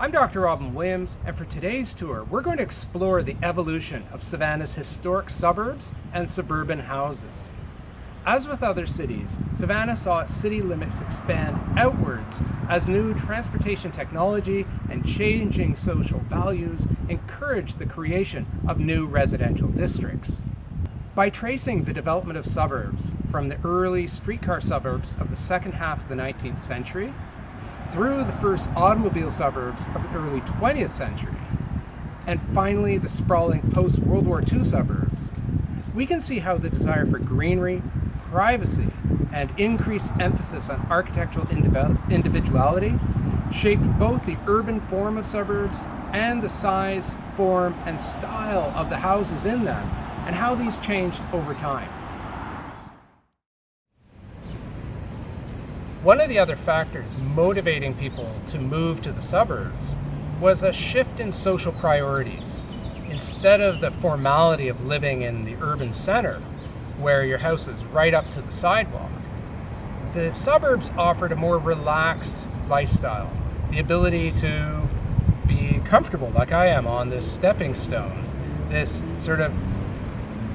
I'm Dr. Robin Williams, and for today's tour, we're going to explore the evolution of Savannah's historic suburbs and suburban houses. As with other cities, Savannah saw its city limits expand outwards as new transportation technology and changing social values encouraged the creation of new residential districts. By tracing the development of suburbs from the early streetcar suburbs of the second half of the 19th century, through the first automobile suburbs of the early 20th century, and finally the sprawling post-World War II suburbs, we can see how the desire for greenery, privacy, and increased emphasis on architectural individuality shaped both the urban form of suburbs and the size, form, and style of the houses in them, and how these changed over time. One of the other factors motivating people to move to the suburbs was a shift in social priorities. Instead of the formality of living in the urban center, where your house is right up to the sidewalk, the suburbs offered a more relaxed lifestyle, the ability to be comfortable like I am on this stepping stone, this sort of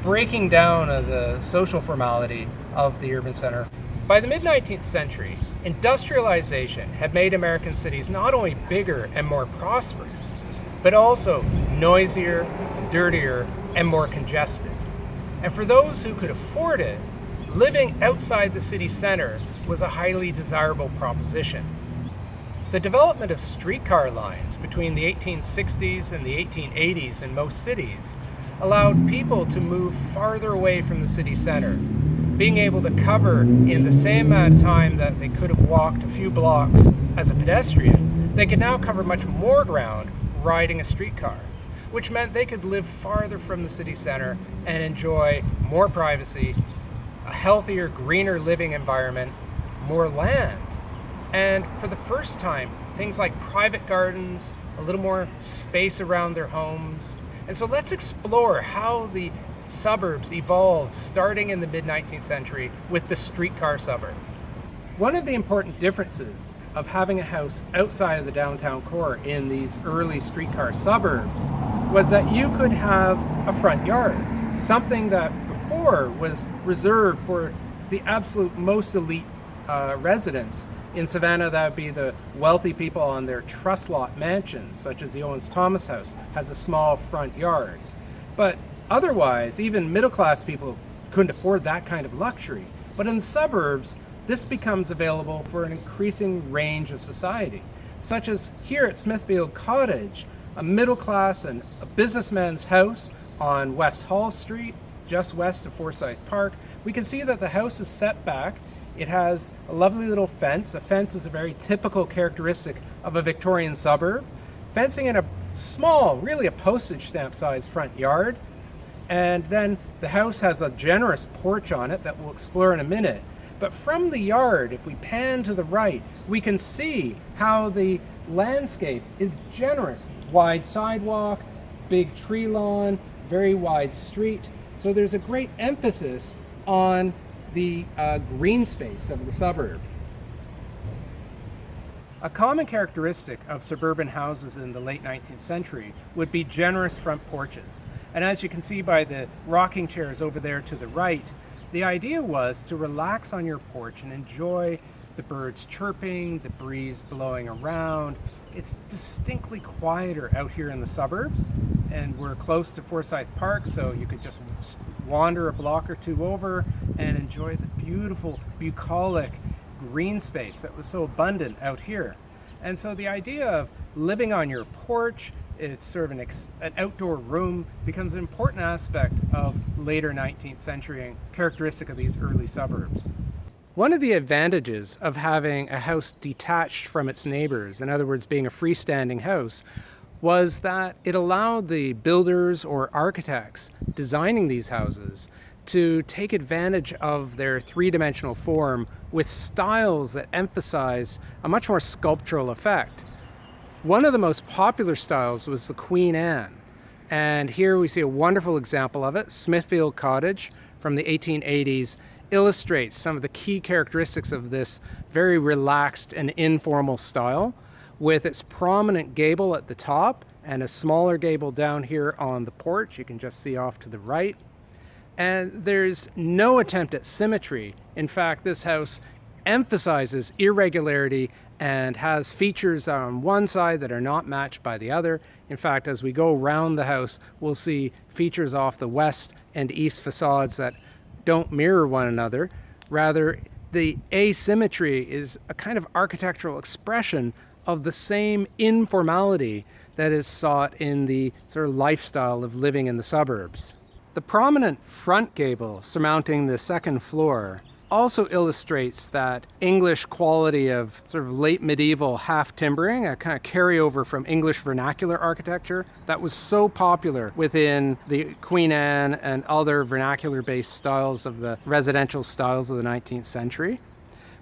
breaking down of the social formality of the urban center. By the mid-19th century, industrialization had made American cities not only bigger and more prosperous, but also noisier, dirtier, and more congested. And for those who could afford it, living outside the city center was a highly desirable proposition. The development of streetcar lines between the 1860s and the 1880s in most cities allowed people to move farther away from the city center, being able to cover in the same amount of time that they could have walked a few blocks as a pedestrian. They could now cover much more ground riding a streetcar, which meant they could live farther from the city center and enjoy more privacy, a healthier, greener living environment, more land, and for the first time, things like private gardens, a little more space around their homes. And so let's explore how the suburbs evolved starting in the mid-19th century with the streetcar suburb. One of the important differences of having a house outside of the downtown core in these early streetcar suburbs was that you could have a front yard, something that before was reserved for the absolute most elite residents. In Savannah, that would be the wealthy people on their trust lot mansions, such as the Owens Thomas house, has a small front yard. But otherwise, even middle-class people couldn't afford that kind of luxury. But in the suburbs, this becomes available for an increasing range of society, such as here at Smithfield Cottage, a middle-class and a businessman's house on West Hall Street, just west of Forsyth Park. We can see that the house is set back. It has a lovely little fence. A fence is a very typical characteristic of a Victorian suburb. Fencing in a small, really a postage stamp size front yard. And then the house has a generous porch on it that we'll explore in a minute. But from the yard, if we pan to the right, we can see how the landscape is generous. Wide sidewalk, big tree lawn, very wide street. So there's a great emphasis on the green space of the suburb. A common characteristic of suburban houses in the late 19th century would be generous front porches. And as you can see by the rocking chairs over there to the right, the idea was to relax on your porch and enjoy the birds chirping, the breeze blowing around. It's distinctly quieter out here in the suburbs, and we're close to Forsyth Park, so you could just wander a block or two over and enjoy the beautiful bucolic green space that was so abundant out here. And so the idea of living on your porch, it's sort of an outdoor room, becomes an important aspect of later 19th century and characteristic of these early suburbs. One of the advantages of having a house detached from its neighbors, in other words, being a freestanding house, was that it allowed the builders or architects designing these houses to take advantage of their three-dimensional form with styles that emphasize a much more sculptural effect. One of the most popular styles was the Queen Anne, and here we see a wonderful example of it. Smithfield Cottage from the 1880s illustrates some of the key characteristics of this very relaxed and informal style. with its prominent gable at the top and a smaller gable down here on the porch. You can just see off to the right. And there's no attempt at symmetry. In fact, this house emphasizes irregularity and has features on one side that are not matched by the other. In fact, as we go around the house, we'll see features off the west and east facades that don't mirror one another. Rather, the asymmetry is a kind of architectural expression of the same informality that is sought in the sort of lifestyle of living in the suburbs. The prominent front gable surmounting the second floor also illustrates that English quality of sort of late medieval half timbering, a kind of carryover from English vernacular architecture that was so popular within the Queen Anne and other vernacular based styles of the residential styles of the 19th century.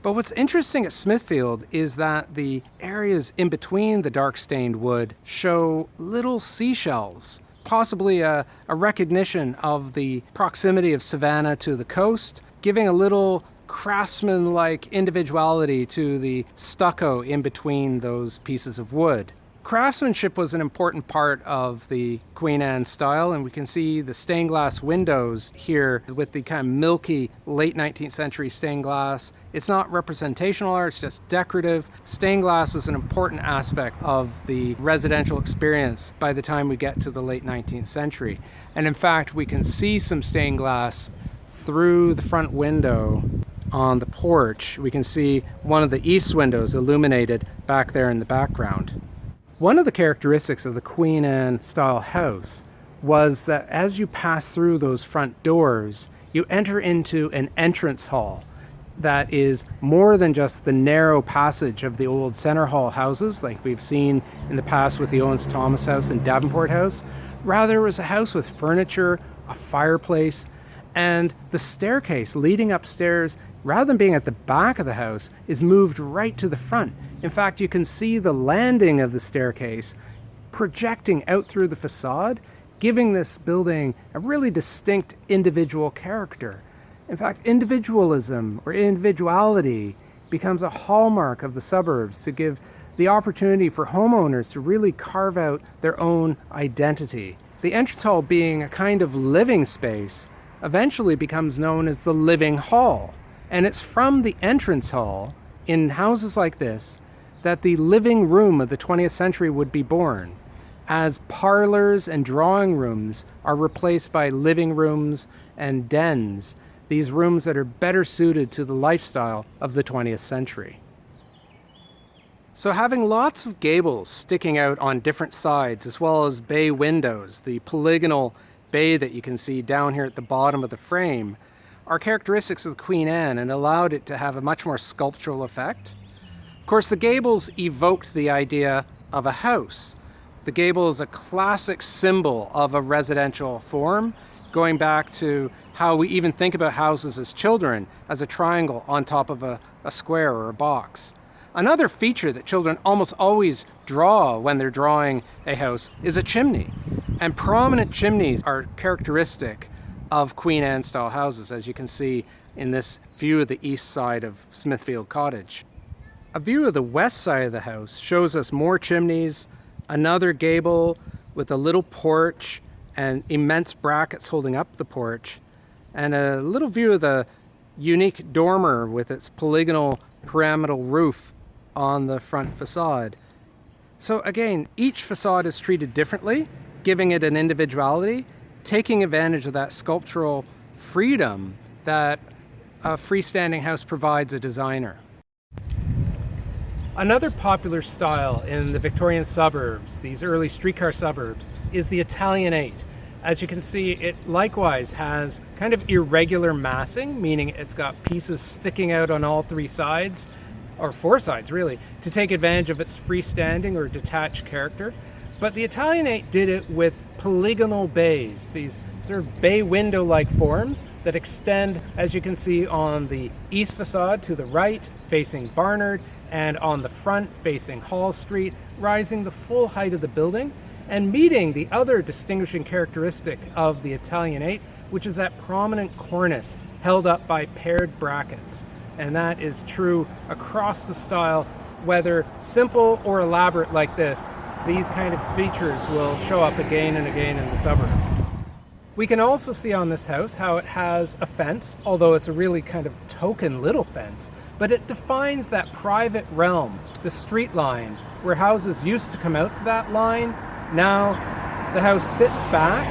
But what's interesting at Smithfield is that the areas in between the dark stained wood show little seashells, possibly a recognition of the proximity of Savannah to the coast, giving a little craftsman-like individuality to the stucco in between those pieces of wood. Craftsmanship was an important part of the Queen Anne style, and we can see the stained glass windows here with the kind of milky late 19th century stained glass. It's not representational art, it's just decorative. Stained glass was an important aspect of the residential experience by the time we get to the late 19th century. And in fact, we can see some stained glass through the front window on the porch. We can see one of the east windows illuminated back there in the background. One of the characteristics of the Queen Anne style house was that as you pass through those front doors, you enter into an entrance hall that is more than just the narrow passage of the old center hall houses like we've seen in the past with the Owens Thomas house and Davenport house. Rather, it was a house with furniture, a fireplace, and the staircase leading upstairs, rather than being at the back of the house, is moved right to the front. In fact, you can see the landing of the staircase projecting out through the facade, giving this building a really distinct individual character. In fact, individualism or individuality becomes a hallmark of the suburbs to give the opportunity for homeowners to really carve out their own identity. The entrance hall, being a kind of living space, eventually becomes known as the living hall. And it's from the entrance hall in houses like this that the living room of the 20th century would be born, as parlors and drawing rooms are replaced by living rooms and dens, these rooms that are better suited to the lifestyle of the 20th century. So having lots of gables sticking out on different sides, as well as bay windows, the polygonal bay that you can see down here at the bottom of the frame, are characteristics of the Queen Anne and allowed it to have a much more sculptural effect. Of course, the gables evoked the idea of a house. The gable is a classic symbol of a residential form, going back to how we even think about houses as children, as a triangle on top of a square or a box. Another feature that children almost always draw when they're drawing a house is a chimney. And prominent chimneys are characteristic of Queen Anne style houses, as you can see in this view of the east side of Smithfield Cottage. A view of the west side of the house shows us more chimneys, another gable with a little porch and immense brackets holding up the porch, and a little view of the unique dormer with its polygonal pyramidal roof on the front facade. So again, each facade is treated differently, giving it an individuality, taking advantage of that sculptural freedom that a freestanding house provides a designer. Another popular style in the Victorian suburbs, these early streetcar suburbs, is the Italianate. As you can see, it likewise has kind of irregular massing, meaning it's got pieces sticking out on all three sides, or four sides really, to take advantage of its freestanding or detached character. But the Italianate did it with polygonal bays, these sort of bay window-like forms that extend, as you can see, on the east facade to the right, facing Barnard, and on the front, facing Hall Street, rising the full height of the building, and meeting the other distinguishing characteristic of the Italianate, which is that prominent cornice held up by paired brackets. And that is true across the style whether simple or elaborate like this, these kind of features will show up again and again in the suburbs. We can also see on this house how it has a fence, although it's a really kind of token little fence, but it defines that private realm, the street line, where houses used to come out to that line. Now the house sits back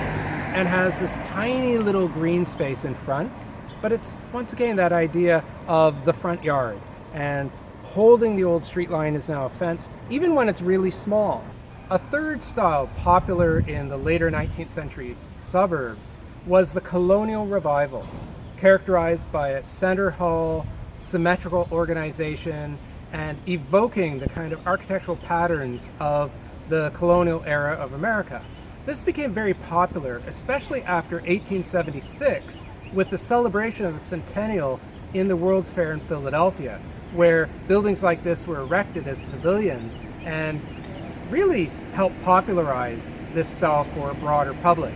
and has this tiny little green space in front, but it's once again that idea of the front yard, and holding the old street line is now a fence, even when it's really small. A third style popular in the later 19th century suburbs was the colonial revival, characterized by its center hall, symmetrical organization, and evoking the kind of architectural patterns of the colonial era of America. This became very popular, especially after 1876, with the celebration of the centennial in the World's Fair in Philadelphia, where buildings like this were erected as pavilions and really helped popularize this style for a broader public.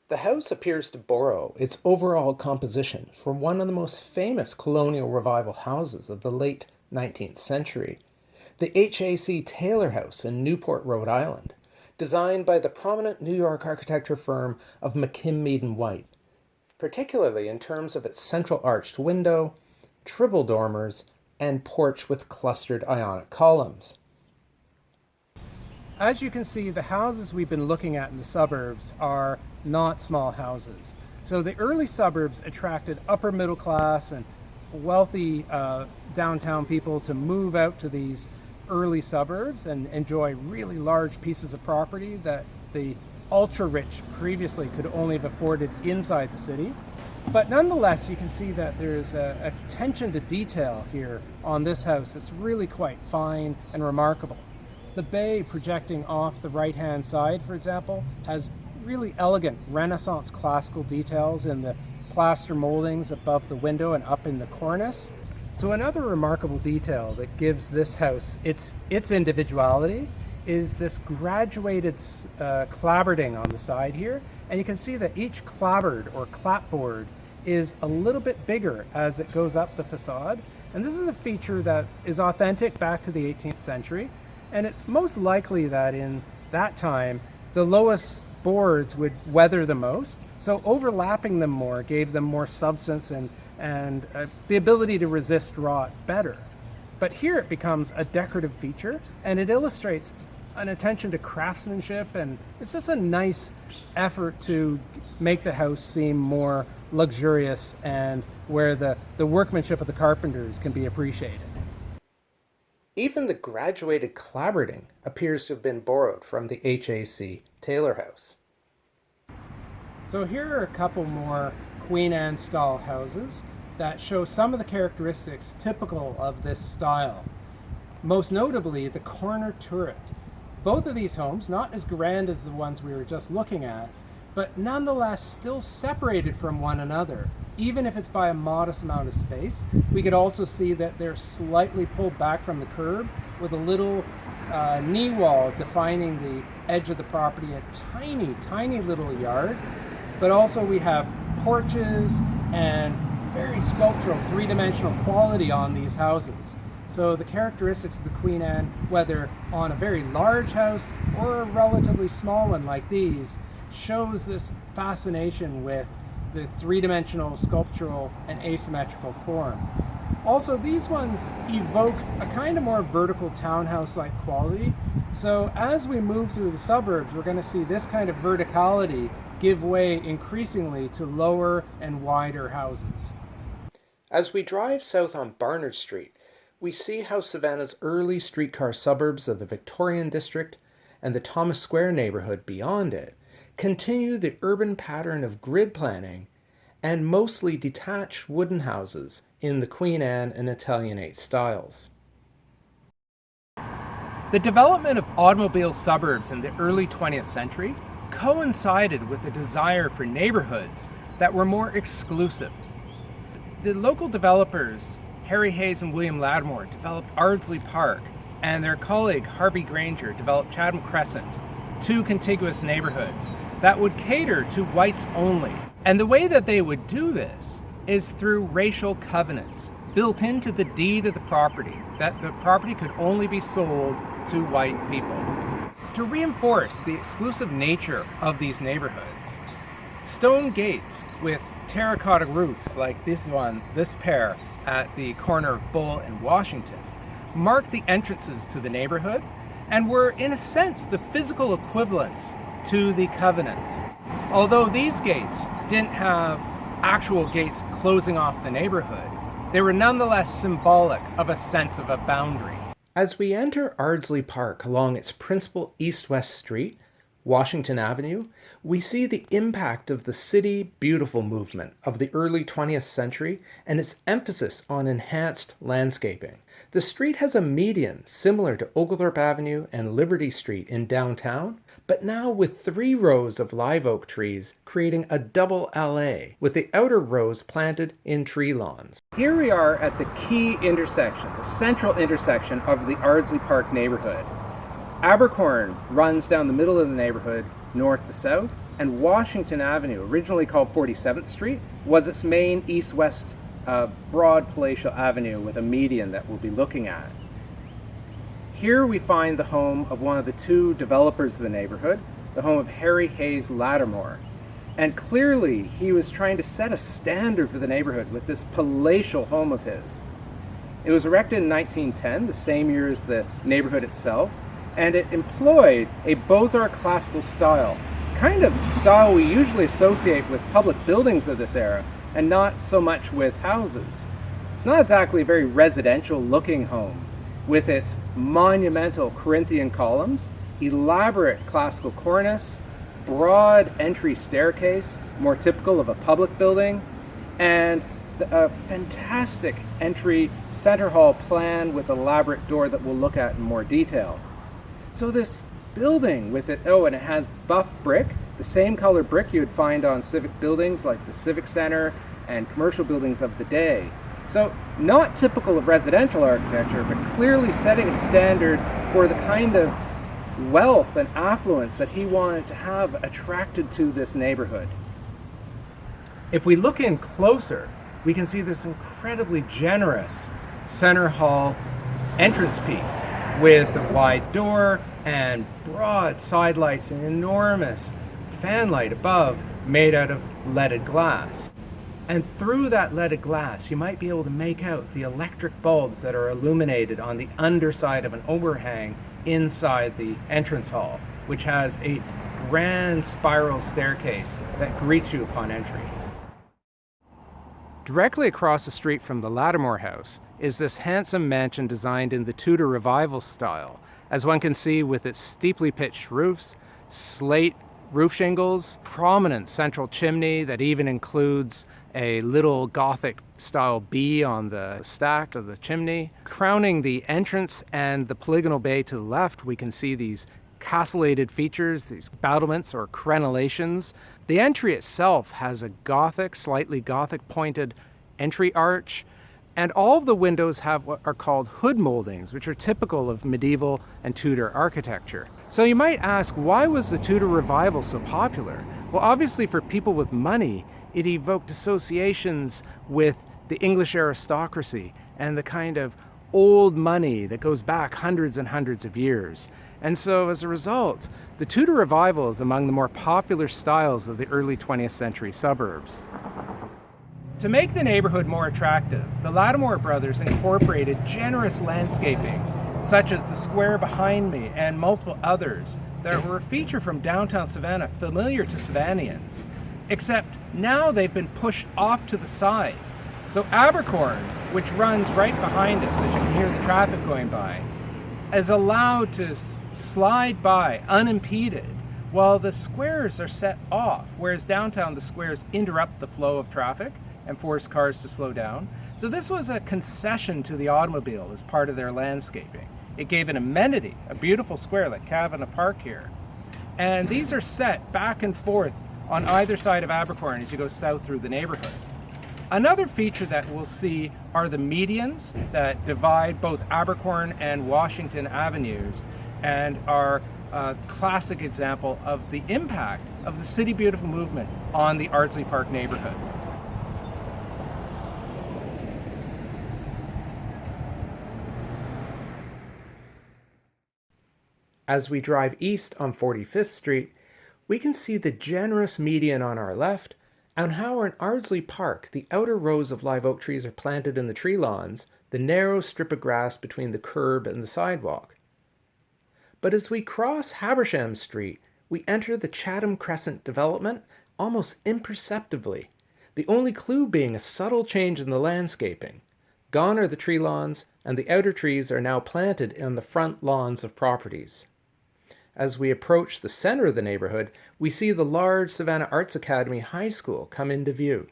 The house appears to borrow its overall composition from one of the most famous colonial revival houses of the late 19th century, the H.A.C. Taylor House in Newport, Rhode Island, designed by the prominent New York architecture firm of McKim, Mead & White, particularly in terms of its central arched window, triple dormers, and porch with clustered Ionic columns. As you can see, the houses we've been looking at in the suburbs are not small houses. So the early suburbs attracted upper middle class and wealthy downtown people to move out to these early suburbs and enjoy really large pieces of property that the ultra-rich previously could only have afforded inside the city. But nonetheless, you can see that there's a attention to detail here on this house that's really quite fine and remarkable. The bay projecting off the right-hand side, for example, has really elegant Renaissance classical details in the plaster moldings above the window and up in the cornice. So another remarkable detail that gives this house its individuality is this graduated clapboarding on the side here. And you can see that each clapboard or clapboard is a little bit bigger as it goes up the facade. And this is a feature that is authentic back to the 18th century. And it's most likely that in that time, the lowest boards would weather the most. So overlapping them more gave them more substance and the ability to resist rot better. But here it becomes a decorative feature, and it illustrates an attention to craftsmanship, and it's just a nice effort to make the house seem more luxurious and where the workmanship of the carpenters can be appreciated. Even the graduated clapboarding appears to have been borrowed from the H.A.C. Taylor House. So here are a couple more Queen Anne style houses that show some of the characteristics typical of this style. Most notably, the corner turret. Both of these homes, not as grand as the ones we were just looking at, but nonetheless still separated from one another. Even if it's by a modest amount of space, we could also see that they're slightly pulled back from the curb with a little knee wall defining the edge of the property, a tiny, tiny little yard. But also we have porches and very sculptural, three-dimensional quality on these houses. So the characteristics of the Queen Anne, whether on a very large house or a relatively small one like these, shows this fascination with the three-dimensional sculptural and asymmetrical form. Also, these ones evoke a kind of more vertical townhouse-like quality. So as we move through the suburbs, we're going to see this kind of verticality give way increasingly to lower and wider houses. As we drive south on Barnard Street, we see how Savannah's early streetcar suburbs of the Victorian District and the Thomas Square neighborhood beyond it continue the urban pattern of grid planning and mostly detached wooden houses in the Queen Anne and Italianate styles. The development of automobile suburbs in the early 20th century coincided with a desire for neighborhoods that were more exclusive. The local developers, Harry Hayes and William Lattimore, developed Ardsley Park, and their colleague Harvey Granger developed Chatham Crescent, two contiguous neighborhoods that would cater to whites only. And the way that they would do this is through racial covenants. built into the deed of the property that the property could only be sold to white people. To reinforce the exclusive nature of these neighborhoods, stone gates with terracotta roofs like this pair at the corner of Bull and Washington, marked the entrances to the neighborhood and were, in a sense, the physical equivalents to the covenants. Although these gates didn't have actual gates closing off the neighborhood, they were nonetheless symbolic of a sense of a boundary. As we enter Ardsley Park along its principal east-west street, Washington Avenue, we see the impact of the City Beautiful movement of the early 20th century and its emphasis on enhanced landscaping. The street has a median similar to Oglethorpe Avenue and Liberty Street in downtown, but now with 3 rows of live oak trees creating a double allée, with the outer rows planted in tree lawns. Here we are at the key intersection, the central intersection of the Ardsley Park neighborhood. Abercorn runs down the middle of the neighborhood, north to south, and Washington Avenue, originally called 47th Street, was its main east-west broad palatial avenue with a median that we'll be looking at. Here we find the home of one of the 2 developers of the neighborhood, the home of Harry Hayes Lattimore. And clearly he was trying to set a standard for the neighborhood with this palatial home of his. It was erected in 1910, the same year as the neighborhood itself, and it employed a Beaux-Arts classical style, kind of style we usually associate with public buildings of this era, and not so much with houses. It's not exactly a very residential looking home, with its monumental Corinthian columns, elaborate classical cornice, broad entry staircase, more typical of a public building, and a fantastic entry center hall plan with elaborate door that we'll look at in more detail. So this building with it, and it has buff brick, the same color brick you would find on civic buildings like the Civic Center and commercial buildings of the day. So not typical of residential architecture, but clearly setting a standard for the kind of wealth and affluence that he wanted to have attracted to this neighborhood. If we look in closer, we can see this incredibly generous center hall entrance piece with a wide door and broad side lights and enormous fan light above made out of leaded glass. And through that leaded glass, you might be able to make out the electric bulbs that are illuminated on the underside of an overhang inside the entrance hall, which has a grand spiral staircase that greets you upon entry. Directly across the street from the Lattimore House is this handsome mansion designed in the Tudor Revival style, as one can see with its steeply pitched roofs, slate roof shingles, prominent central chimney that even includes a little Gothic style B on the stack of the chimney. Crowning the entrance and the polygonal bay to the left, we can see these castellated features, these battlements or crenellations. The entry itself has a Gothic, slightly Gothic pointed entry arch, and all of the windows have what are called hood moldings, which are typical of medieval and Tudor architecture. So you might ask, why was the Tudor Revival so popular? Well, obviously for people with money, it evoked associations with the English aristocracy and the kind of old money that goes back hundreds and hundreds of years. And so as a result, the Tudor Revival is among the more popular styles of the early 20th century suburbs. To make the neighborhood more attractive, the Lattimore brothers incorporated generous landscaping, such as the square behind me and multiple others that were a feature from downtown Savannah familiar to Savannahans, except now they've been pushed off to the side. So Abercorn, which runs right behind us, as you can hear the traffic going by, is allowed to slide by unimpeded, while the squares are set off, whereas downtown the squares interrupt the flow of traffic and force cars to slow down. So this was a concession to the automobile as part of their landscaping. It gave an amenity, a beautiful square like Savannah Park here. And these are set back and forth on either side of Abercorn as you go south through the neighborhood. Another feature that we'll see are the medians that divide both Abercorn and Washington Avenues, and are a classic example of the impact of the City Beautiful movement on the Ardsley Park neighborhood. As we drive east on 45th Street, we can see the generous median on our left and how in Ardsley Park the outer rows of live oak trees are planted in the tree lawns, the narrow strip of grass between the curb and the sidewalk. But as we cross Habersham Street, we enter the Chatham Crescent development almost imperceptibly, the only clue being a subtle change in the landscaping. Gone are the tree lawns, and the outer trees are now planted on the front lawns of properties. As we approach the center of the neighborhood, we see the large Savannah Arts Academy High School come into view.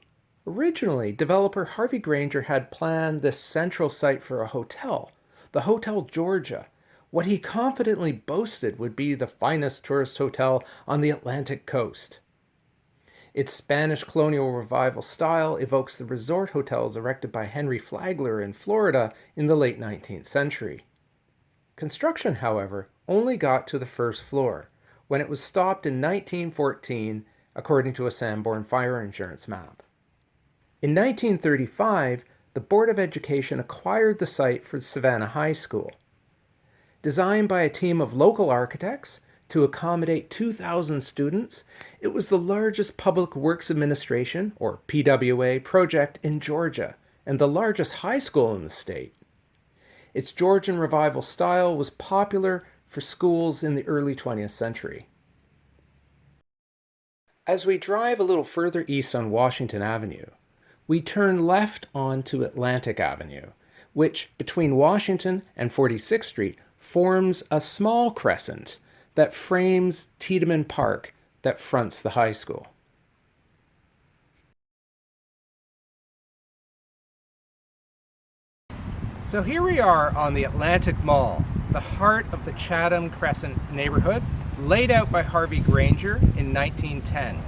Originally, developer Harvey Granger had planned this central site for a hotel, the Hotel Georgia, what he confidently boasted would be the finest tourist hotel on the Atlantic coast. Its Spanish colonial revival style evokes the resort hotels erected by Henry Flagler in Florida in the late 19th century. Construction, however, only got to the first floor, when it was stopped in 1914, according to a Sanborn fire insurance map. In 1935, the Board of Education acquired the site for Savannah High School. Designed by a team of local architects to accommodate 2,000 students, it was the largest public works administration, or PWA, project in Georgia, and the largest high school in the state. Its Georgian revival style was popular for schools in the early 20th century. As we drive a little further east on Washington Avenue, we turn left onto Atlantic Avenue, which, between Washington and 46th Street, forms a small crescent that frames Tiedemann Park that fronts the high school. So here we are on the Atlantic Mall, the heart of the Chatham Crescent neighborhood, laid out by Harvey Granger in 1910.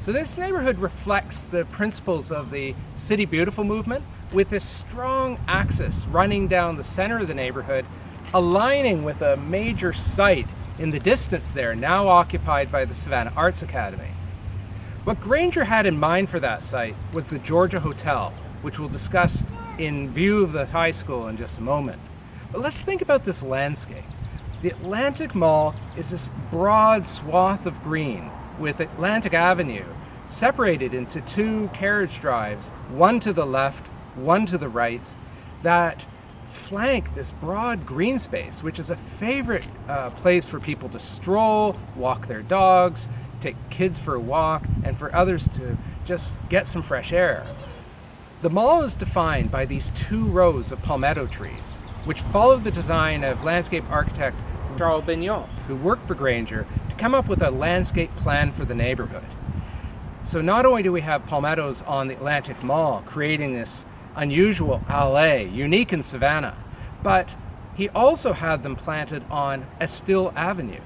So this neighborhood reflects the principles of the City Beautiful movement, with this strong axis running down the center of the neighborhood, aligning with a major site in the distance there, now occupied by the Savannah Arts Academy. What Granger had in mind for that site was the Georgia Hotel, which we'll discuss in view of the high school in just a moment. But let's think about this landscape. The Atlantic Mall is this broad swath of green with Atlantic Avenue separated into two carriage drives, one to the left, one to the right, that flank this broad green space, which is a favorite place for people to stroll, walk their dogs, take kids for a walk, and for others to just get some fresh air. The mall is defined by these two rows of palmetto trees, which follow the design of landscape architect Charles Bignon, who worked for Granger to come up with a landscape plan for the neighborhood. So not only do we have palmettos on the Atlantic Mall creating this unusual allée, unique in Savannah, but he also had them planted on Estill Avenue,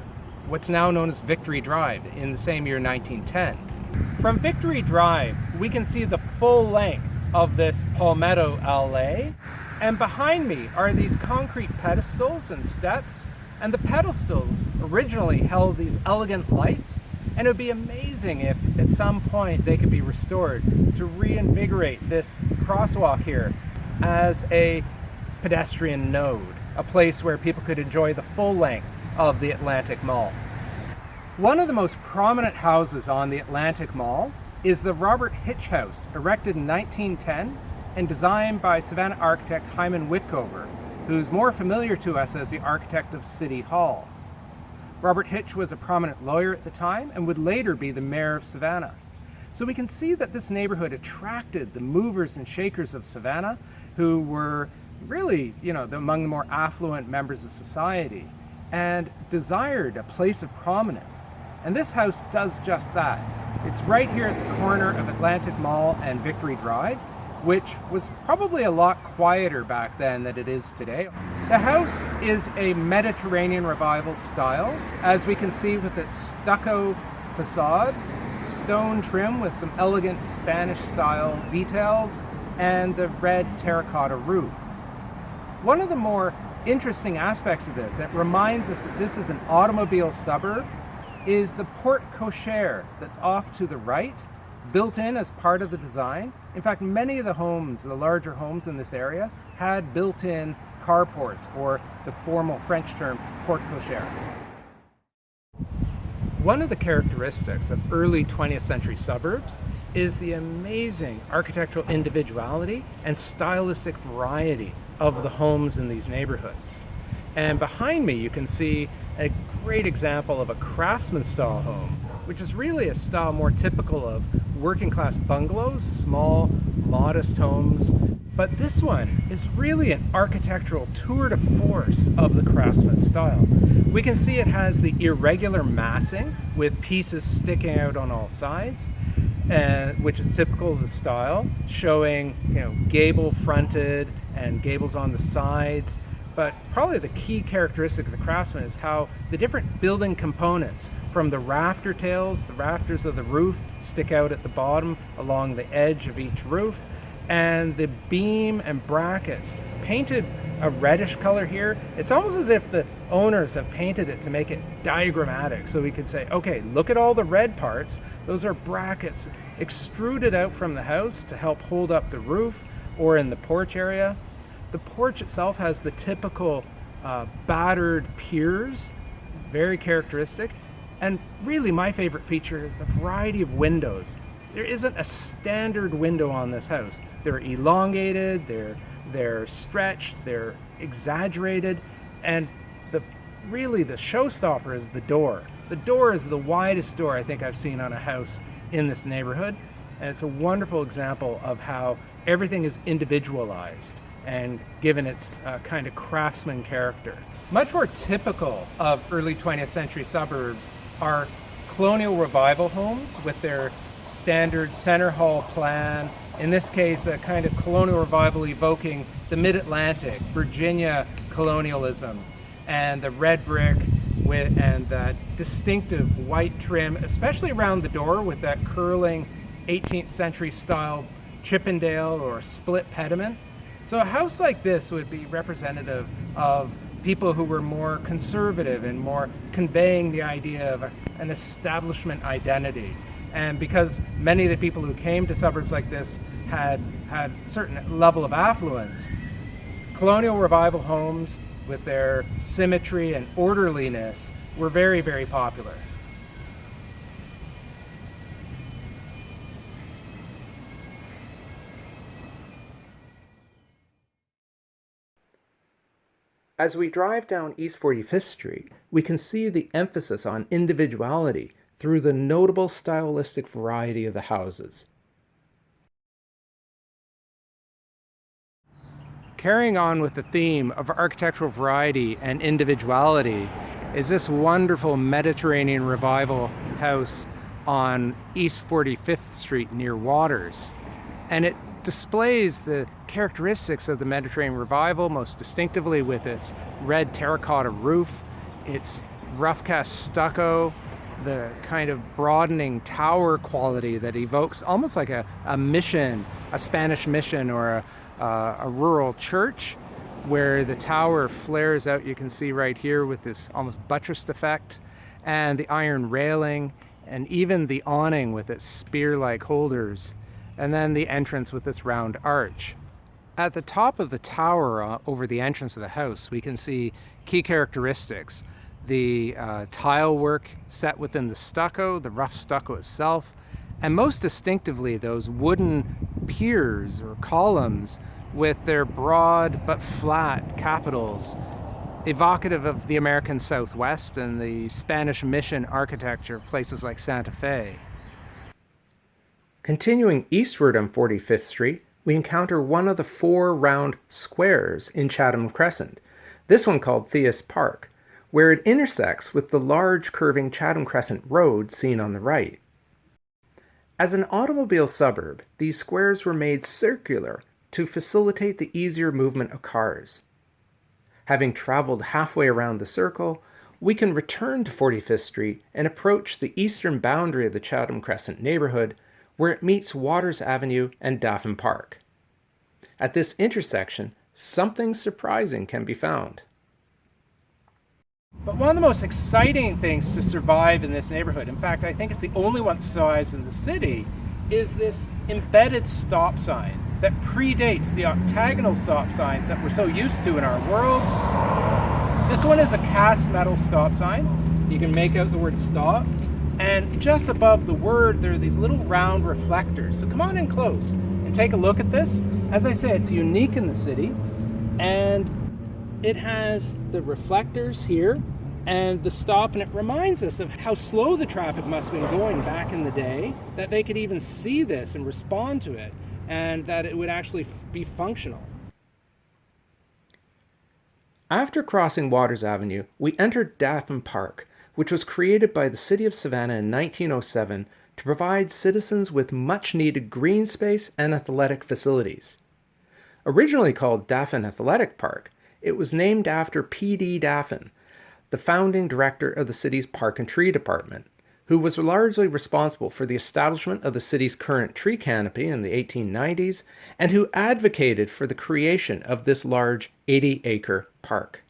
what's now known as Victory Drive, in the same year 1910. From Victory Drive, we can see the full length of this palmetto allée, and behind me are these concrete pedestals and steps, and the pedestals originally held these elegant lights, and it would be amazing if at some point they could be restored to reinvigorate this crosswalk here as a pedestrian node, a place where people could enjoy the full length of the Atlantic Mall. One of the most prominent houses on the Atlantic Mall is the Robert Hitch House, erected in 1910 and designed by Savannah architect Hyman Wickover, who's more familiar to us as the architect of City Hall. Robert Hitch was a prominent lawyer at the time and would later be the mayor of Savannah. So we can see that this neighborhood attracted the movers and shakers of Savannah, who were really, among the more affluent members of society, and desired a place of prominence. And this house does just that. It's right here at the corner of Atlantic Mall and Victory Drive, which was probably a lot quieter back then than it is today. The house is a Mediterranean revival style, as we can see with its stucco facade, stone trim with some elegant Spanish style details, and the red terracotta roof. One of the more interesting aspects of this, it reminds us that this is an automobile suburb, is the porte cochere that's off to the right, built in as part of the design. In fact, many of the homes, the larger homes in this area, had built-in carports, or the formal French term porte cochere. One of the characteristics of early 20th century suburbs is the amazing architectural individuality and stylistic variety of the homes in these neighborhoods. And behind me you can see a great example of a Craftsman style home, which is really a style more typical of working class bungalows, small, modest homes. But this one is really an architectural tour de force of the Craftsman style. We can see it has the irregular massing with pieces sticking out on all sides, which is typical of the style, showing gable fronted and gables on the sides. But probably the key characteristic of the Craftsman is how the different building components, from the rafter tails, the rafters of the roof stick out at the bottom along the edge of each roof, and the beam and brackets painted a reddish color here. It's almost as if the owners have painted it to make it diagrammatic, so we could say, okay, look at all the red parts. Those are brackets extruded out from the house to help hold up the roof or in the porch area. The porch itself has the typical battered piers, very characteristic. And really my favorite feature is the variety of windows. There isn't a standard window on this house. They're elongated, they're stretched, they're exaggerated, and really the showstopper is the door. The door is the widest door I think I've seen on a house in this neighborhood, and it's a wonderful example of how everything is individualized and given its kind of craftsman character. Much more typical of early 20th century suburbs are colonial revival homes with their standard center hall plan. In this case, a kind of colonial revival evoking the mid-Atlantic, Virginia colonialism, and the red brick and that distinctive white trim, especially around the door with that curling 18th century style Chippendale or split pediment. So a house like this would be representative of people who were more conservative and more conveying the idea of an establishment identity. And because many of the people who came to suburbs like this had a certain level of affluence, colonial revival homes with their symmetry and orderliness were very, very popular. As we drive down East 45th Street, we can see the emphasis on individuality through the notable stylistic variety of the houses. Carrying on with the theme of architectural variety and individuality is this wonderful Mediterranean revival house on East 45th Street near Waters. And it displays the characteristics of the Mediterranean revival most distinctively with its red terracotta roof, its rough cast stucco, the kind of broadening tower quality that evokes almost like a mission, a Spanish mission or a rural church where the tower flares out, you can see right here with this almost buttressed effect, and the iron railing and even the awning with its spear-like holders, and then the entrance with this round arch. At the top of the tower over the entrance of the house, we can see key characteristics. The tile work set within the stucco, the rough stucco itself, and most distinctively those wooden piers or columns with their broad but flat capitals, evocative of the American Southwest and the Spanish mission architecture of places like Santa Fe. Continuing eastward on 45th Street, we encounter one of the 4 round squares in Chatham Crescent, this one called Theist Park, where it intersects with the large curving Chatham Crescent Road seen on the right. As an automobile suburb, these squares were made circular to facilitate the easier movement of cars. Having traveled halfway around the circle, we can return to 45th Street and approach the eastern boundary of the Chatham Crescent neighborhood, where it meets Waters Avenue and Daffin Park. At this intersection, something surprising can be found. But one of the most exciting things to survive in this neighborhood, in fact, I think it's the only one that survives in the city, is this embedded stop sign that predates the octagonal stop signs that we're so used to in our world. This one is a cast metal stop sign. You can make out the word stop. And just above the word, there are these little round reflectors. So come on in close and take a look at this. As I say, it's unique in the city, and it has the reflectors here and the stop, and it reminds us of how slow the traffic must have been going back in the day, that they could even see this and respond to it, and that it would actually be functional. After crossing Waters Avenue, we entered Daffin Park, which was created by the City of Savannah in 1907 to provide citizens with much-needed green space and athletic facilities. Originally called Daffin Athletic Park, it was named after P.D. Daffin, the founding director of the city's Park and Tree Department, who was largely responsible for the establishment of the city's current tree canopy in the 1890s, and who advocated for the creation of this large 80-acre park.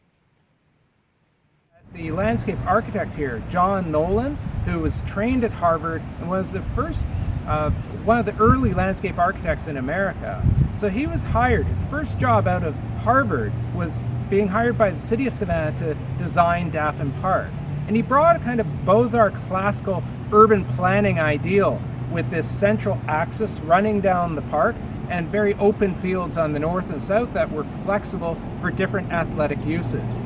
The landscape architect here, John Nolan, who was trained at Harvard and was the first, one of the early landscape architects in America. So he was hired. His first job out of Harvard was being hired by the city of Savannah to design Daffin Park. And he brought a kind of Beaux-Arts classical urban planning ideal with this central axis running down the park and very open fields on the north and south that were flexible for different athletic uses.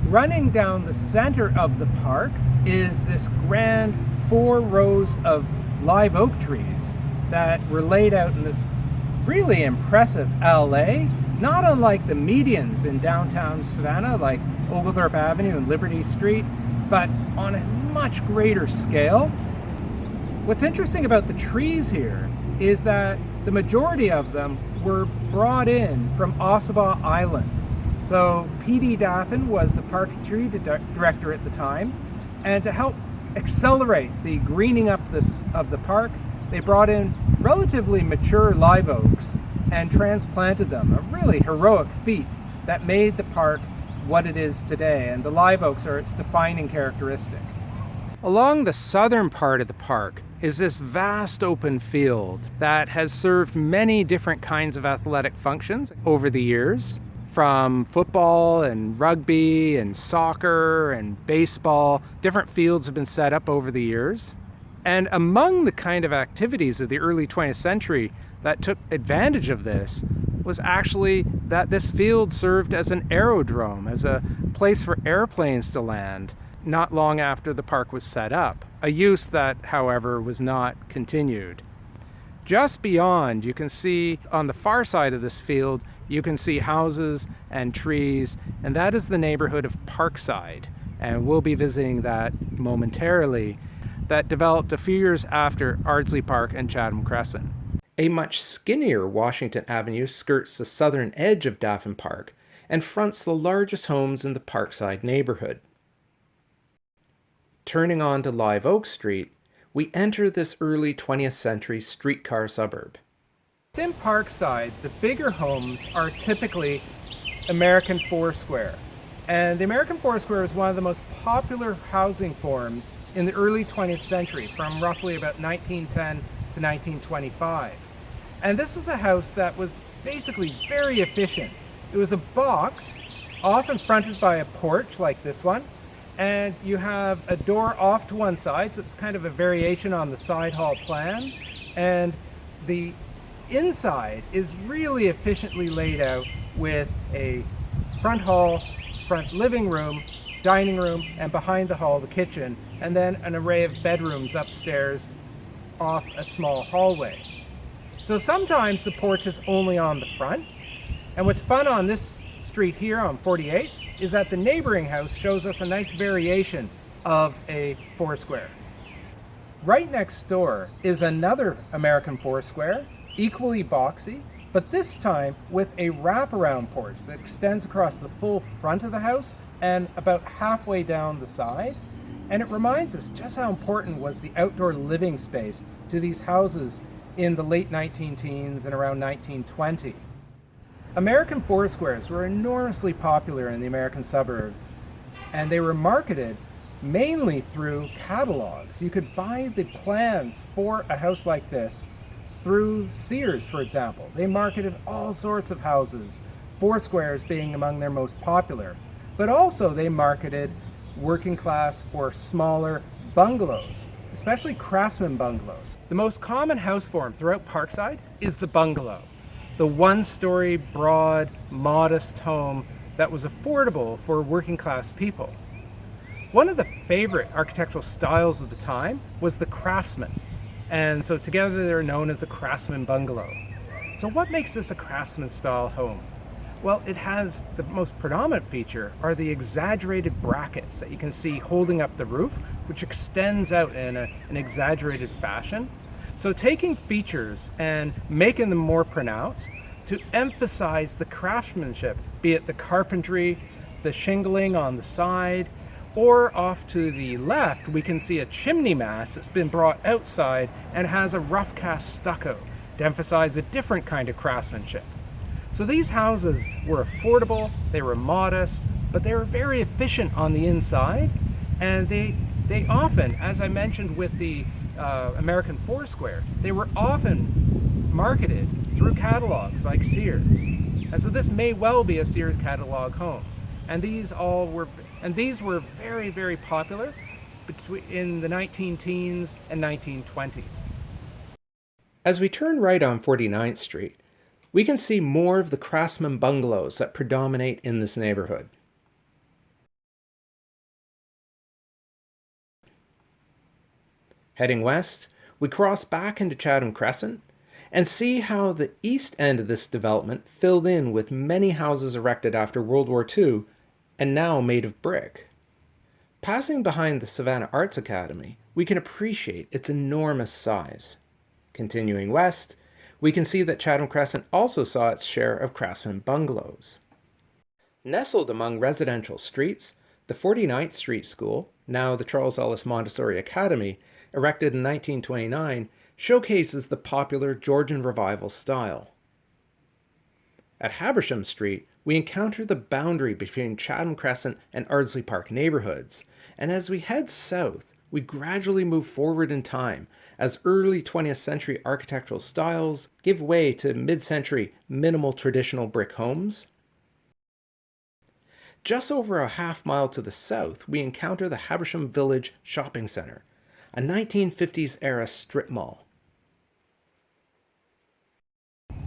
Running down the center of the park is this grand 4 rows of live oak trees that were laid out in this really impressive allée, not unlike the medians in downtown Savannah, like Oglethorpe Avenue and Liberty Street, but on a much greater scale. What's interesting about the trees here is that the majority of them were brought in from Ossabaw Island. So P.D. Daffin was the park and tree director at the time, and to help accelerate the greening up of the park, they brought in relatively mature live oaks and transplanted them, a really heroic feat that made the park what it is today, and the live oaks are its defining characteristic. Along the southern part of the park is this vast open field that has served many different kinds of athletic functions over the years, from football and rugby and soccer and baseball. Different fields have been set up over the years. And among the kind of activities of the early 20th century that took advantage of this was actually that this field served as an aerodrome, as a place for airplanes to land, not long after the park was set up, a use that, however, was not continued. Just beyond, you can see on the far side of this field, you can see houses and trees, and that is the neighborhood of Parkside, and we'll be visiting that momentarily. That developed a few years after Ardsley Park and Chatham Crescent. A much skinnier Washington Avenue skirts the southern edge of Daffin Park and fronts the largest homes in the Parkside neighborhood. Turning on to Live Oak Street, we enter this early 20th century streetcar suburb. Within Parkside, the bigger homes are typically American Foursquare. And the American Foursquare is one of the most popular housing forms in the early 20th century, from roughly about 1910 to 1925. And this was a house that was basically very efficient. It was a box, often fronted by a porch like this one, and you have a door off to one side, so it's kind of a variation on the side hall plan, and the inside is really efficiently laid out with a front hall, front living room, dining room, and behind the hall, the kitchen, and then an array of bedrooms upstairs off a small hallway. So sometimes the porch is only on the front, and what's fun on this street here on 48th is that the neighboring house shows us a nice variation of a Foursquare. Right next door is another American Foursquare, equally boxy, but this time with a wraparound porch that extends across the full front of the house and about halfway down the side. And it reminds us just how important was the outdoor living space to these houses in the late 19-teens and around 1920. American Foursquares were enormously popular in the American suburbs, and they were marketed mainly through catalogs. You could buy the plans for a house like this through Sears, for example. They marketed all sorts of houses, Foursquares being among their most popular, but also they marketed working class or smaller bungalows especially Craftsman bungalows. The most common house form throughout Parkside is the bungalow, the one-story, broad, modest home that was affordable for working class people. One of the favorite architectural styles of the time was the Craftsman, and so together they're known as the Craftsman bungalow. So what makes this a Craftsman style home? Well, it has the most predominant feature are the exaggerated brackets that you can see holding up the roof, which extends out in an exaggerated fashion. So taking features and making them more pronounced to emphasize the craftsmanship, be it the carpentry, the shingling on the side, or off to the left, we can see a chimney mast that's been brought outside and has a rough cast stucco to emphasize a different kind of craftsmanship. So these houses were affordable, they were modest, but they were very efficient on the inside, and they often, as I mentioned with the American Foursquare, they were often marketed through catalogs like Sears. And so this may well be a Sears catalog home. And these were very, very popular in the 19-teens and 1920s. As we turn right on 49th Street, we can see more of the Craftsman bungalows that predominate in this neighborhood. Heading west, we cross back into Chatham Crescent and see how the east end of this development filled in with many houses erected after World War II and now made of brick. Passing behind the Savannah Arts Academy, we can appreciate its enormous size. Continuing west, we can see that Chatham Crescent also saw its share of Craftsman bungalows. Nestled among residential streets, the 49th Street School, now the Charles Ellis Montessori Academy, erected in 1929, showcases the popular Georgian Revival style. At Habersham Street, we encounter the boundary between Chatham Crescent and Ardsley Park neighborhoods, and as we head south, we gradually move forward in time as early 20th century architectural styles give way to mid-century minimal traditional brick homes. Just over a half mile to the south, we encounter the Habersham Village Shopping Center, a 1950s era strip mall.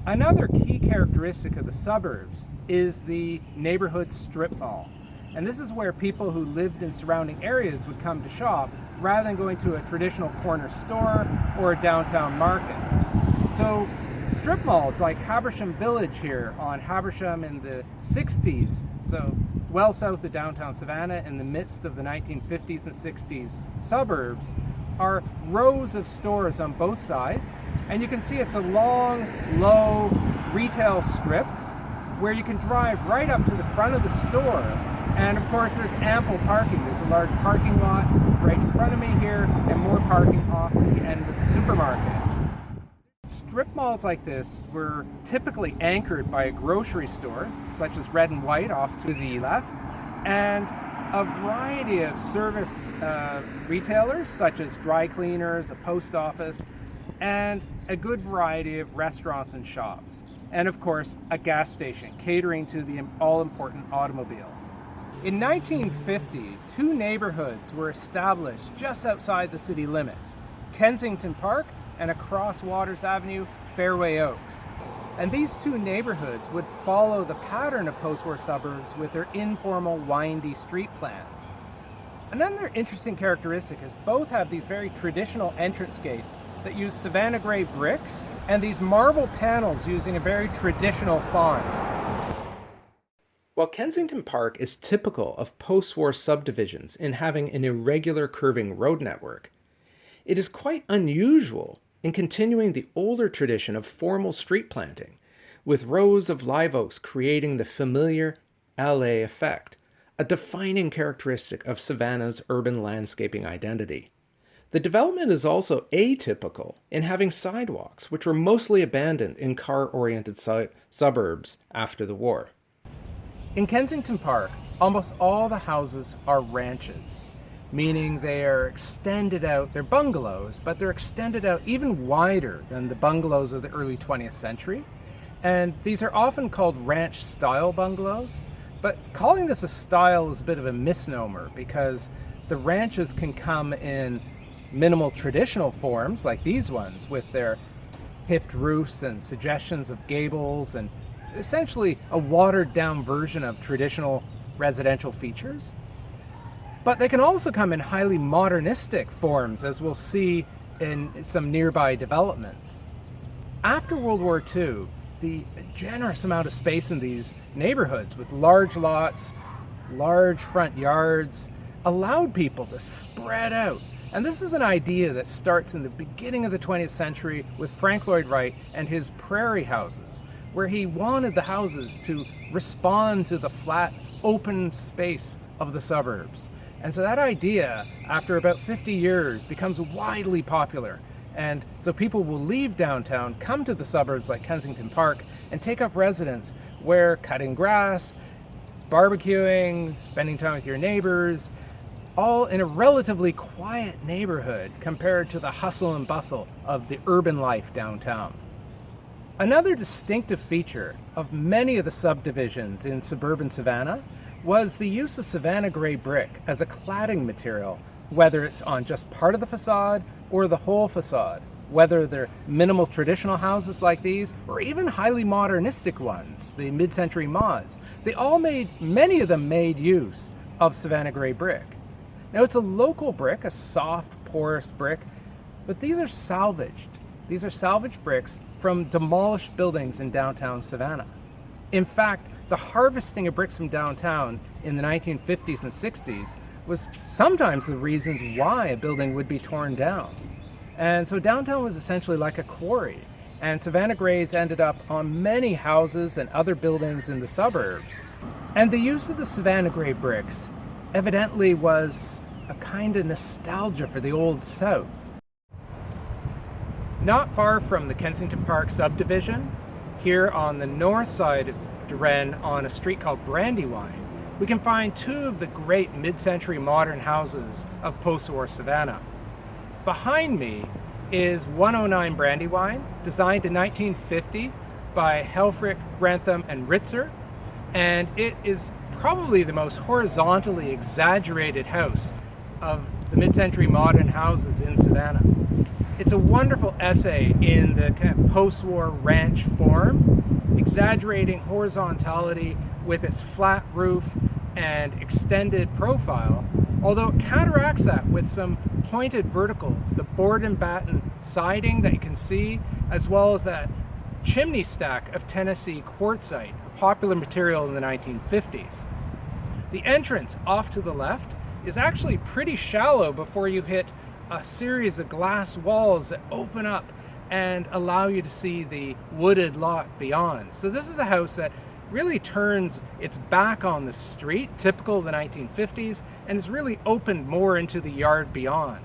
Another key characteristic of the suburbs is the neighborhood strip mall. And this is where people who lived in surrounding areas would come to shop rather than going to a traditional corner store or a downtown market. So strip malls like Habersham Village here on Habersham in the 60s, so well south of downtown Savannah in the midst of the 1950s and 60s suburbs, are rows of stores on both sides, and you can see it's a long, low retail strip where you can drive right up to the front of the store, and of course there's ample parking. There's a large parking lot right in front of me here and more parking off to the end of the supermarket. Strip malls like this were typically anchored by a grocery store, such as Red and White off to the left, and a variety of service retailers, such as dry cleaners, a post office, and a good variety of restaurants and shops. And of course, a gas station catering to the all-important automobile. In 1950, two neighborhoods were established just outside the city limits, Kensington Park and across Waters Avenue, Fairway Oaks. And these two neighborhoods would follow the pattern of post-war suburbs with their informal, windy street plans. Another interesting characteristic is both have these very traditional entrance gates that use Savannah gray bricks and these marble panels using a very traditional font. While Kensington Park is typical of post-war subdivisions in having an irregular curving road network, it is quite unusual in continuing the older tradition of formal street planting, with rows of live oaks creating the familiar LA effect, a defining characteristic of Savannah's urban landscaping identity. The development is also atypical in having sidewalks, which were mostly abandoned in car-oriented suburbs after the war. In Kensington Park, almost all the houses are ranches, meaning they are extended out, they're bungalows, but they're extended out even wider than the bungalows of the early 20th century. And these are often called ranch-style bungalows, but calling this a style is a bit of a misnomer because the ranches can come in minimal traditional forms like these ones with their hipped roofs and suggestions of gables and essentially a watered down version of traditional residential features. But they can also come in highly modernistic forms, as we'll see in some nearby developments. After World War II, the generous amount of space in these neighborhoods with large lots, large front yards, allowed people to spread out. And this is an idea that starts in the beginning of the 20th century with Frank Lloyd Wright and his prairie houses, where he wanted the houses to respond to the flat, open space of the suburbs. And so that idea, after about 50 years, becomes widely popular. And so people will leave downtown, come to the suburbs like Kensington Park, and take up residence where cutting grass, barbecuing, spending time with your neighbors, all in a relatively quiet neighborhood compared to the hustle and bustle of the urban life downtown. Another distinctive feature of many of the subdivisions in suburban Savannah was the use of Savannah gray brick as a cladding material, whether it's on just part of the facade or the whole facade, whether they're minimal traditional houses like these or even highly modernistic ones, the mid-century mods. Many of them made use of Savannah gray brick. Now it's a local brick, a soft, porous brick, but these are salvaged. These are salvaged bricks from demolished buildings in downtown Savannah. In fact, the harvesting of bricks from downtown in the 1950s and 60s was sometimes the reasons why a building would be torn down. And so downtown was essentially like a quarry, and Savannah Grays ended up on many houses and other buildings in the suburbs. And the use of the Savannah Gray bricks evidently was a kind of nostalgia for the Old South. Not far from the Kensington Park subdivision, here on the north side of Duren on a street called Brandywine, we can find two of the great mid-century modern houses of post-war Savannah. Behind me is 109 Brandywine, designed in 1950 by Helfrich, Grantham, and Ritzer, and it is probably the most horizontally exaggerated house of the mid-century modern houses in Savannah. It's a wonderful essay in the kind of post-war ranch form, exaggerating horizontality with its flat roof and extended profile, although it counteracts that with some pointed verticals, the board and batten siding that you can see, as well as that chimney stack of Tennessee quartzite, a popular material in the 1950s. The entrance off to the left is actually pretty shallow before you hit a series of glass walls that open up and allow you to see the wooded lot beyond. So this is a house that really turns its back on the street, typical of the 1950s, and is really opened more into the yard beyond.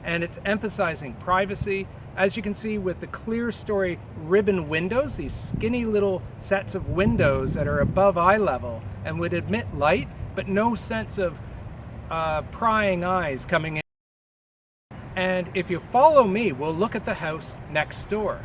And it's emphasizing privacy, as you can see with the clear story ribbon windows, these skinny little sets of windows that are above eye level and would admit light, but no sense of prying eyes coming in. And if you follow me, we'll look at the house next door.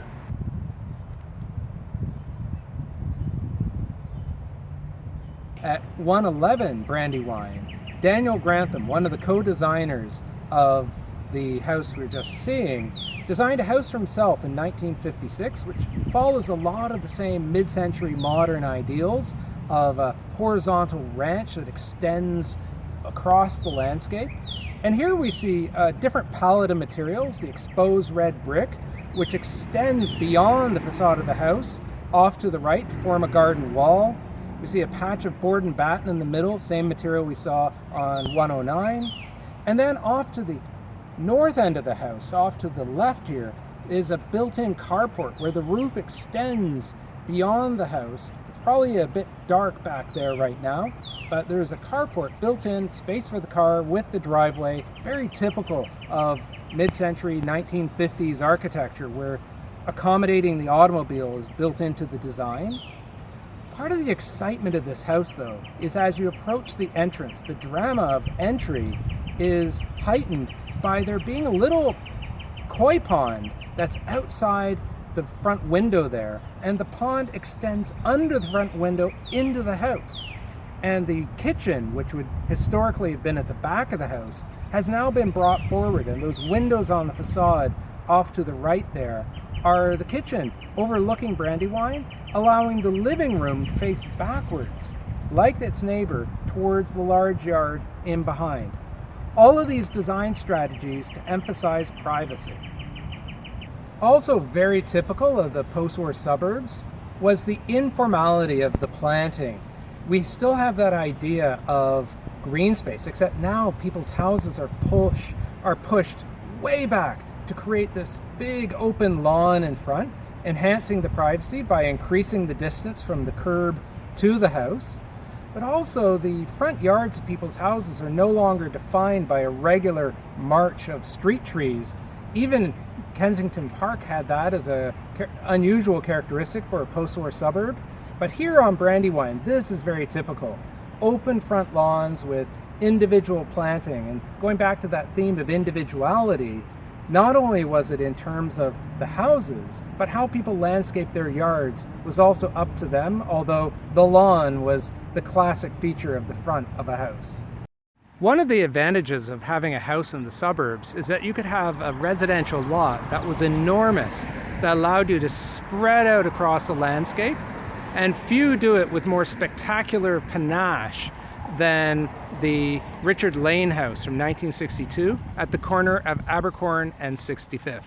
At 111 Brandywine, Daniel Grantham, one of the co-designers of the house we're just seeing, designed a house for himself in 1956, which follows a lot of the same mid-century modern ideals of a horizontal ranch that extends across the landscape. And here we see a different palette of materials, the exposed red brick, which extends beyond the facade of the house off to the right to form a garden wall. We see a patch of board and batten in the middle, same material we saw on 109. And then off to the north end of the house, off to the left here, is a built-in carport where the roof extends beyond the house. It's probably a bit dark back there right now, but there's a carport built in, space for the car with the driveway, very typical of mid-century 1950s architecture where accommodating the automobile is built into the design. Part of the excitement of this house, though, is as you approach the entrance, the drama of entry is heightened by there being a little koi pond that's outside the front window there, and the pond extends under the front window into the house. And the kitchen, which would historically have been at the back of the house, has now been brought forward, and those windows on the facade off to the right there are the kitchen overlooking Brandywine, allowing the living room to face backwards, like its neighbor, towards the large yard in behind. All of these design strategies to emphasize privacy. Also very typical of the post-war suburbs was the informality of the planting. We still have that idea of green space, except now people's houses are pushed way back to create this big open lawn in front, enhancing the privacy by increasing the distance from the curb to the house. But also the front yards of people's houses are no longer defined by a regular march of street trees. Even Kensington Park had that as an unusual characteristic for a post-war suburb. But here on Brandywine, this is very typical. Open front lawns with individual planting. And going back to that theme of individuality, not only was it in terms of the houses, but how people landscape their yards was also up to them, although the lawn was the classic feature of the front of a house. One of the advantages of having a house in the suburbs is that you could have a residential lot that was enormous, that allowed you to spread out across the landscape, and few do it with more spectacular panache than the Richard Lane house from 1962 at the corner of Abercorn and 65th.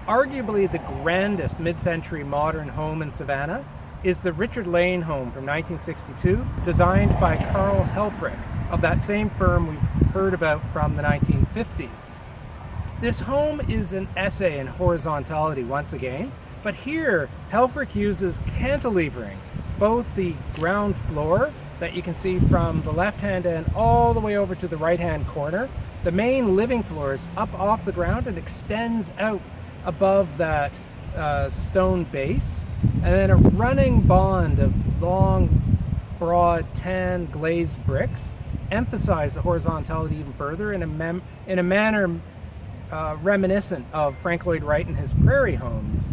Arguably the grandest mid-century modern home in Savannah is the Richard Lane home from 1962, designed by Carl Helfrich of that same firm we've heard about from the 1950s. This home is an essay in horizontality once again, but here Helfrich uses cantilevering both the ground floor that you can see from the left-hand end all the way over to the right-hand corner. The main living floor is up off the ground and extends out above that stone base. And then a running bond of long, broad, tan glazed bricks emphasize the horizontality even further in a manner reminiscent of Frank Lloyd Wright and his prairie homes.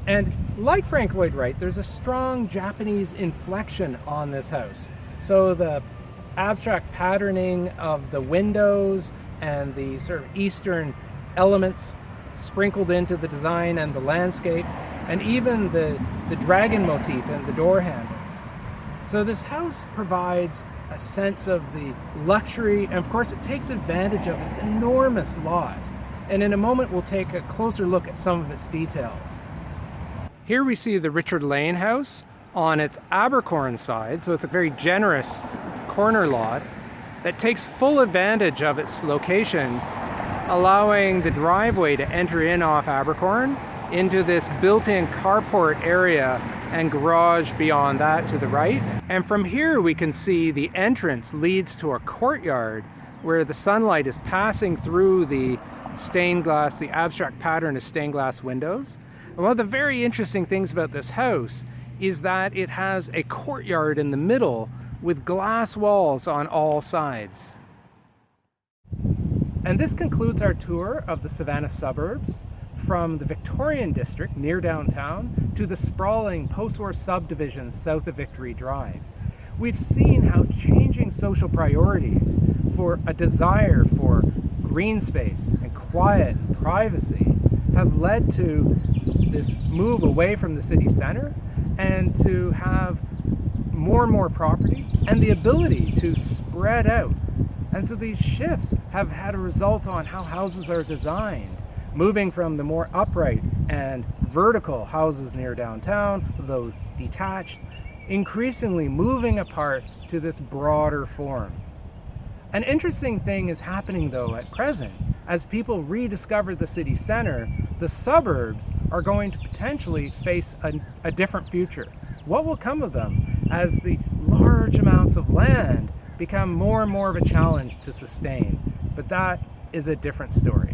And like Frank Lloyd Wright, there's a strong Japanese inflection on this house. So the abstract patterning of the windows and the sort of Eastern elements sprinkled into the design and the landscape, and even the dragon motif and the door handles. So this house provides a sense of the luxury, and of course it takes advantage of its enormous lot. And in a moment we'll take a closer look at some of its details. Here we see the Richard Lane house on its Abercorn side, so it's a very generous corner lot that takes full advantage of its location, allowing the driveway to enter in off Abercorn into this built-in carport area and garage beyond that to the right. And from here we can see the entrance leads to a courtyard where the sunlight is passing through the stained glass, the abstract pattern of stained glass windows. And one of the very interesting things about this house is that it has a courtyard in the middle with glass walls on all sides. And this concludes our tour of the Savannah suburbs, from the Victorian District near downtown to the sprawling post-war subdivisions south of Victory Drive. We've seen how changing social priorities for a desire for green space and quiet and privacy have led to this move away from the city center and to have more and more property and the ability to spread out. And so these shifts have had a result on how houses are designed, moving from the more upright and vertical houses near downtown, though detached, increasingly moving apart to this broader form. An interesting thing is happening though at present. As people rediscover the city center, the suburbs are going to potentially face a different future. What will come of them as the large amounts of land become more and more of a challenge to sustain? But that is a different story.